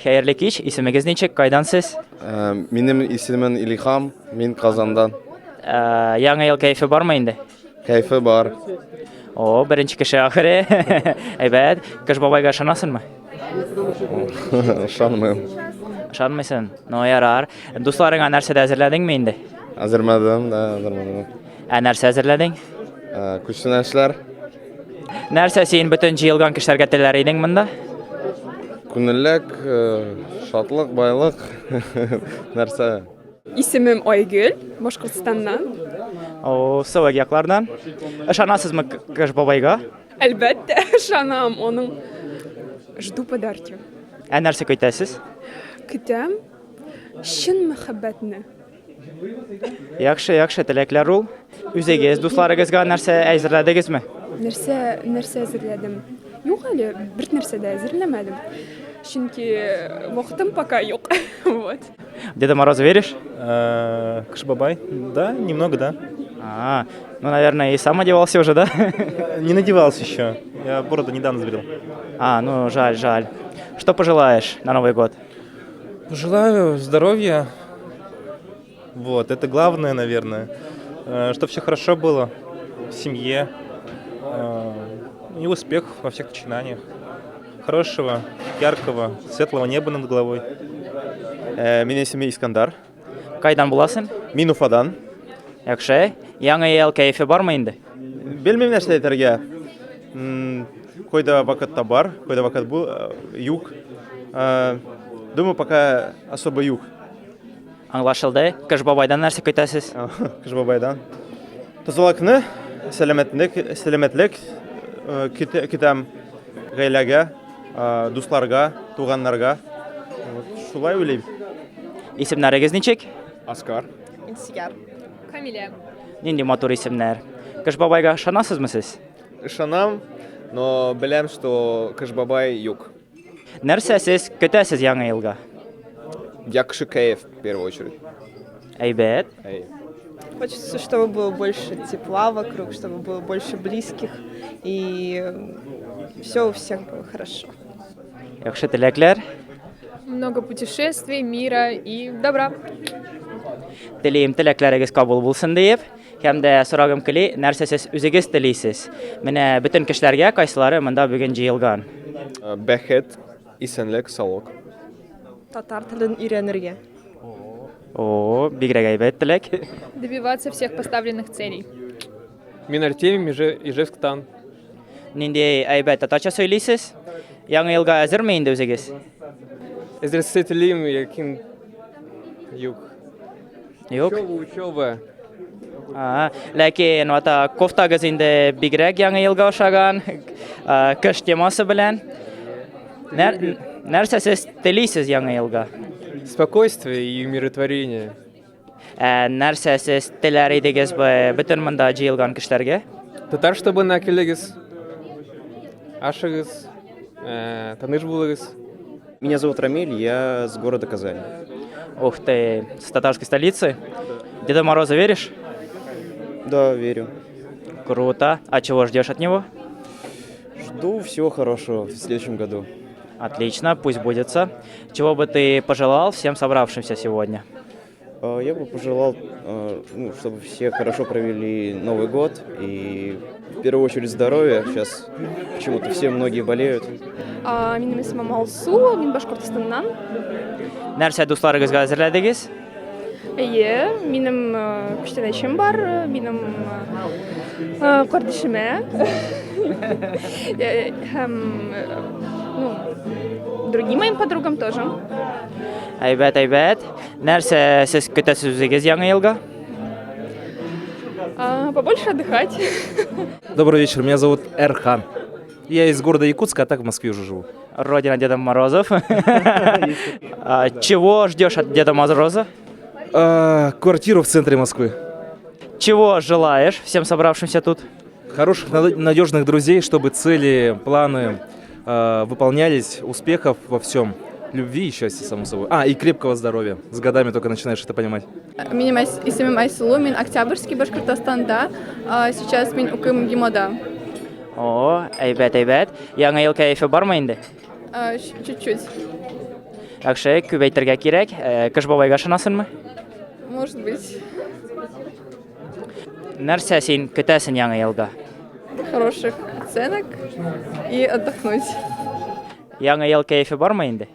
Хәерле кич, исемегез ничек, кайдансыз? Минем исемем Илхам, мин Казандан. Яңа ел кайфы бармы инде? Кайфы бар. О, беренче кеше ахыры. Әйбәт, Кыш бабайга ышанасыңмы? Ышанмыйм. Ышанмыйсың? Ну, ярар. Дусларыңа нәрсә дә әзерләдеңме инде? Әзермәдем, әзермәдем. Нәрсә әзерләдең? Күчтәнәчләр, Нәрсә син бөтен җыелган кешеләргә теләр идең монда? күңеллек, шатлык, байлык, нәрсә? İsmim Aygül, Башкортстаннан. О, сылык яклардан. Ышанасызмы Кыш бабайга? Әлбәттә, ышанам, оның жду подарки. Нәрсә көтәсез? Көтәм чын мәхәббәтне. Яхшы, яхшы, теләкләр ул. Үзегез, дусларыгызга нәрсә әзерләдегезме? Нәрсә әзерләдем? Юк әле, бер нәрсә дә әзерләмәдем. Чөнки вакытым пока юк. Вот. Деда Мороза веришь? Кыш-бабай? Да, немного, да. Ну, наверное, и сам одевался уже, да? Не надевался еще. Я бороду недавно сбрил. Ну, жаль, жаль. Что пожелаешь на Новый год? Желаю здоровья. Вот, это главное, наверное. Чтобы все хорошо было в семье. И успех во всех начинаниях. Хорошего, яркого, светлого неба над головой. Минем исемем Искандар. Кайдан буласың? Мин Уфадан. Яхшы. Яңа ел кайфы бармы инде? Белмим нәрсә әйтергә. Кайда вакытта бар, кайда вакыт бу юк. Думаю, пока особо юк. Аңлашылды. Кыш бабайдан нәрсә көтәсез? Кыш бабайдан. Тазалыкны, сәламәтлек көтәм гаиләгә, дусларга, туганнарга. Шулай уйлыйм. Исемнәрегез ничек? Оскар. Инсигар. Камилия. Нинди матур исемнәр. Кыш бабайга ышанасызмы сез? Ышанам, но беләм, что Кыш бабай юк. Нәрсә сез көтәсез яңа елга? Яхшы кайф в первую очередь. Әйбәт. Хочется, чтобы было больше тепла вокруг, чтобы было больше близких, и все у всех было хорошо. Яхшы теләкләр. Много путешествий, мира и добра. Телим теләкләрегез кабул булсын диеп, һәм дә сорагым кили, нәрсә сез үзегез телисез? Менә бөтен кешеләргә кайсылары монда бүген җыелган? Бәхет, исәнлек, саулык. Татар телен өйрәнергә. О, бигрәк әйбәт теләк. Добиваться всех поставленных целей. Мин Артемий, Ижевсктан. Нинди әйбәт татарча сөйлисез? Яңа елга әзерме инде үзегез? Эзерцетлим, якин юк. Юк. Учеба. Ләкин вата кофтагыз инде бигрәк яңа елга ошаган, кыш темасы белән. Нәрсә сез телисез яңа елга? Спокойствие и умиротворение. Нәрсә сез теләр идегез бөтен монда җыелган кешеләргә? Татар, чтобы накилегез, ашыгыз, таныш булыгыз. Меня зовут Рамиль, я с города Казань. Ух ты, с татарской столицы. Деда Мороза веришь? Да, верю. Круто. А чего ждешь от него? Жду всего хорошего в следующем году. Отлично, пусть будется. Чего бы ты пожелал всем собравшимся сегодня? Я бы пожелал, чтобы все хорошо провели Новый год и в первую очередь здоровья. Сейчас почему-то многие болеют. Минем исемем Алсу, мин Башкортстаннан. Нәрсә дусларыгызга әзерләдегез? Минем күчтәнәчем бар, минем кардәшемә. Һәм другим моим подругам тоже. Әйбәт, әйбәт. Нәрсә сез көтәсез үзегез яңа елга? Побольше отдыхать. Добрый вечер, меня зовут Эрхан. Я из города Якутска, а так в Москве уже живу. Родина Деда Морозов. Чего ждешь от Деда Мороза? Квартиру в центре Москвы. Чего желаешь всем собравшимся тут? Хороших, надежных друзей, чтобы цели, планы выполнялись, успехов во всем. Любви и счастья, само собой. И крепкого здоровья. С годами только начинаешь это понимать. Минем исемем Айсулу, мин Октябрьский, Башкортостанда. Сейчас мин укыйм ГИМОда. О, әйбәт, әйбәт. Яңа ел кайфы бармы инде? Чуть-чуть. Яхшы, күбәйтергә кирәк. Кыш бабайга ышанасыңмы? Может быть, Нәрсә син көтәсең яңа елга? хороших оценок и отдохнуть. Яңа ел кәефе бармы инде?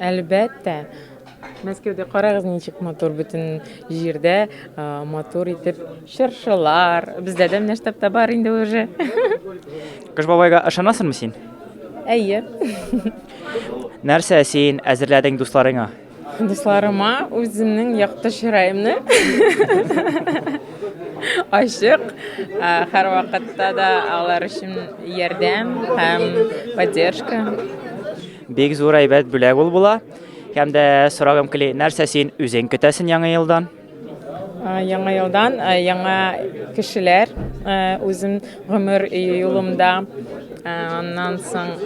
Әлбәттә. Мәскәүдә карагыз ничек матур бөтен җирдә матур итеп шыршылар. Бездә дә менә штабта бар инде уже. Кыш бабайга ышанасыңмы син? Әйе. Нәрсә син әзерләдең дусларыңа? Дусларыма үземнең якты чыраемны ачык, һәр вакытта да алар өчен ярдәм һәм поддержка. Бик зур әйбәт бүләк ул була. Һәм дә сорагым килә, нәрсә син үзең көтәсең яңа елдан? Яңа елдан яңа кешеләр үзем гомер юлымда аннан соң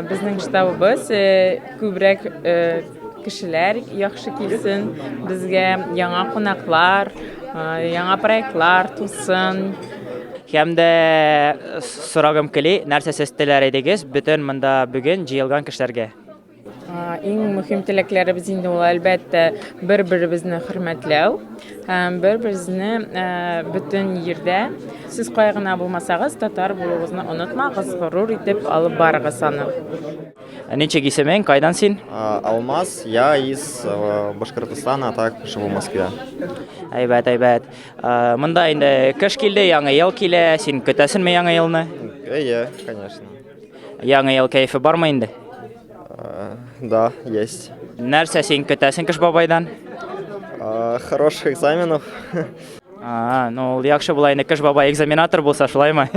безнең штабыбыз күбрәк кешеләр яхшы килсен, безгә яңа кунаклар, яңа проектлар тусын. Һәм дә сорагым килә, нәрсә сез теләр идегез бөтен монда бүген җыелган кешеләргә? Иң мөһим теләкләребез инде ул әлбәттә бер-беребезне хөрмәтләү, һәм бер-беребезне бөтен җирдә сез кая гына булмасагыз татар булуыгызны онытмагыз, горур итеп алып барыгыз аны. Ничек исемең, кайдан син? Алмаз, я из Башкортостана, а так живу в Москве. Әйбәт, әйбәт. Монда инде кыш килде, яңа ел килә, син көтәсеңме яңа елны? Конечно. Яңа ел кәефе бармы инде? Да, есть. Нәрсә син көтәсең кыш бабайдан? Хороших экзаменов. Ну ул яхшы була инде, кыш бабай экзаменатор булса, шулаймы?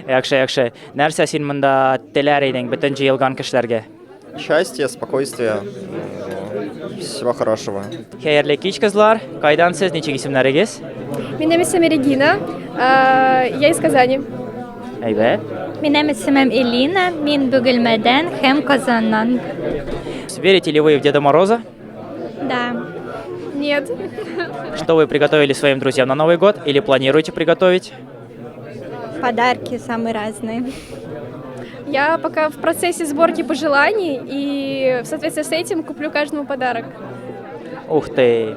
Яхшы, яхшы. Нәрсә син монда теләр идең бөтен җыелган кешеләргә? Счастья, спокойствия, всего хорошего. Хәерле кич, кызлар. Кайдан сез, ничек исемнәрегез? Минем исемем Регина, я из Казани. Әйбәт. Минем исемем Элина, мин Бөгелмәдән һәм Казаннан. Верите ли вы в Деда Мороза? Да. Нет. Что вы приготовили своим друзьям на Новый год или планируете приготовить? Подарки самые разные. Я пока в процессе сборки пожеланий и в соответствии с этим куплю каждому подарок. Ух ты!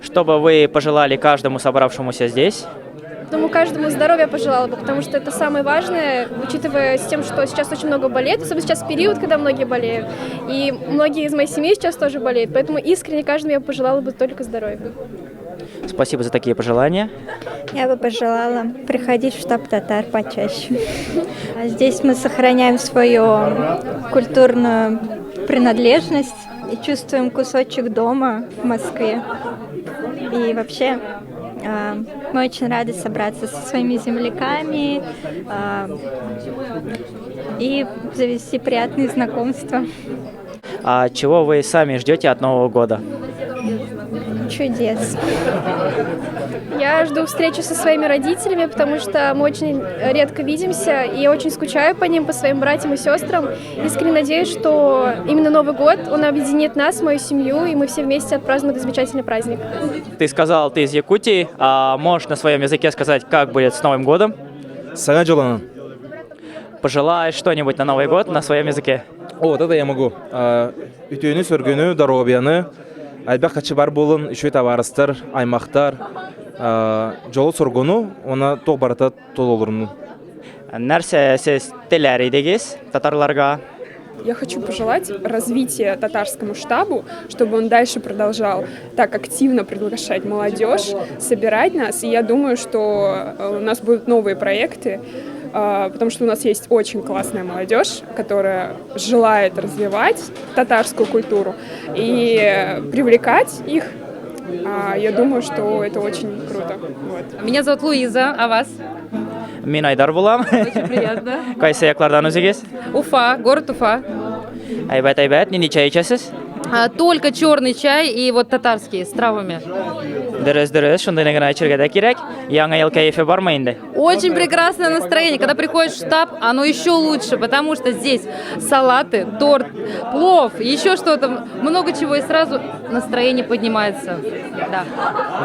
Что бы вы пожелали каждому собравшемуся здесь? Думаю, каждому здоровья пожелала бы, потому что это самое важное, учитывая с тем, что сейчас очень много болеет, особенно сейчас период, когда многие болеют, и многие из моей семьи сейчас тоже болеют, поэтому искренне каждому я пожелала бы только здоровья. Спасибо за такие пожелания. Я бы пожелала приходить в штаб татар почаще. Здесь мы сохраняем свою культурную принадлежность и чувствуем кусочек дома в Москве. И вообще мы очень рады собраться со своими земляками и завести приятные знакомства. А чего вы сами ждете от Нового года? Чудес. Я жду встречи со своими родителями, потому что мы очень редко видимся, и я очень скучаю по ним, по своим братьям и сестрам. Искренне надеюсь, что именно Новый год, он объединит нас, мою семью, и мы все вместе отпразднуем этот замечательный праздник. Ты сказал, ты из Якутии, а можешь на своем языке сказать, как будет с Новым годом? Сагаджолана. Пожелай что-нибудь на Новый год на своем языке. О, вот это я могу. Ütüyünü, sörgünü, darovyanı, әлбәт качы бар болын, үшөй табарыстыр, аймақтар, жолы соргону, она тоқ барата тололырыны. Нәрсә сез теләр идегез татарларга? Я хочу пожелать развития татарскому штабу, чтобы он дальше продолжал так активно приглашать молодежь, собирать нас. И я думаю, что у нас будут новые проекты, потому что у нас есть очень классная молодежь, которая желает развивать татарскую культуру и привлекать их. Я думаю, что это очень круто. Вот. Меня зовут Луиза, а вас? Мин Айдар булам. Очень приятно. Кайсы яклардан үзегез? Уфа, город Уфа. Әйбәт, әйбәт. Нинди чәй эчәсез? Только черный чай и вот татарский с травами. Дөрес, дөрес. Шундый гына эчәргә дә кирәк. Яңа ел кәефе бармы инде? Очень прекрасное настроение. Когда приходишь в штаб, оно еще лучше, потому что здесь салаты, торт, плов, еще что-то, много чего, и сразу настроение поднимается. Да.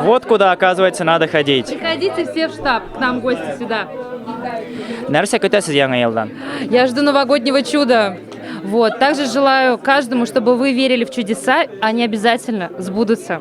Вот куда, оказывается, надо ходить. Приходите все в штаб, к нам в гости сюда. Нәрсә көтәсез яңа елдан? Я жду новогоднего чуда. Вот. Также желаю каждому, чтобы вы верили в чудеса, они обязательно сбудутся.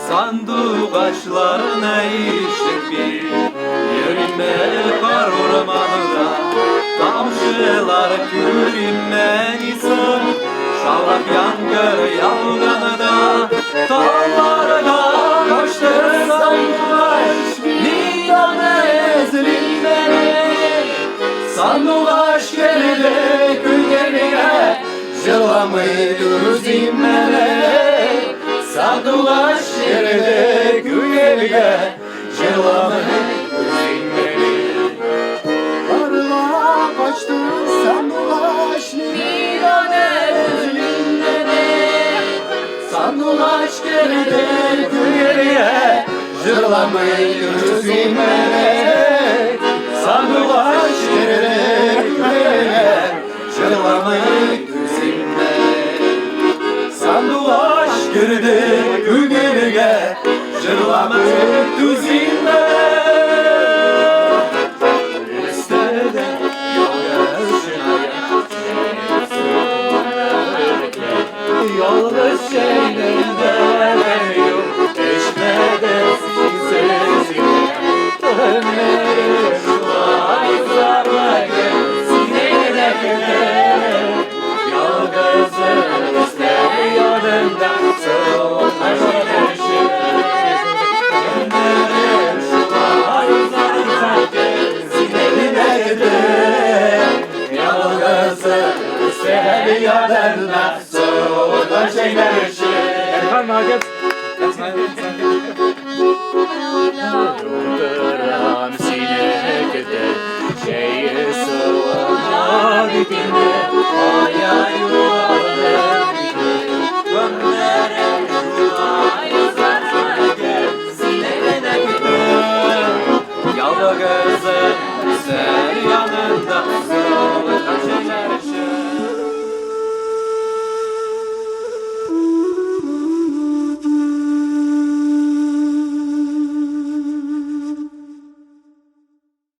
Sandık ağaçlarına işik bir yerime kar ormanına Tamşılar külünden isim Şavrak yangır yalganına Dağlarda kaçtı sandık Niyane ezilmene Sandık aşk geldi gün geriye Jılamaydı zimmene Sandık aşk geldi gün geriye Jılamaydı zimmene Karla kaçtı sandık aşk Niyane ezilmene Sandık aşk geldi gün geriye Jılamaydı zimmene Sandık aşk geldi gün geriye Jılamaydı Sanduaş girdi gün geriye Jırlamayı düzinle İstedi yalnız şeylerde yok Eşmede sinsizliğe Dönmeli şu ayızlarla gelsin eylekine Yalnızın istedi yanımdan soğuk aşırışı Dönmeli şu ayızlarla gelsin eylekine Yalnızın istedi yanımdan soğuk aşırışı Erhan Naget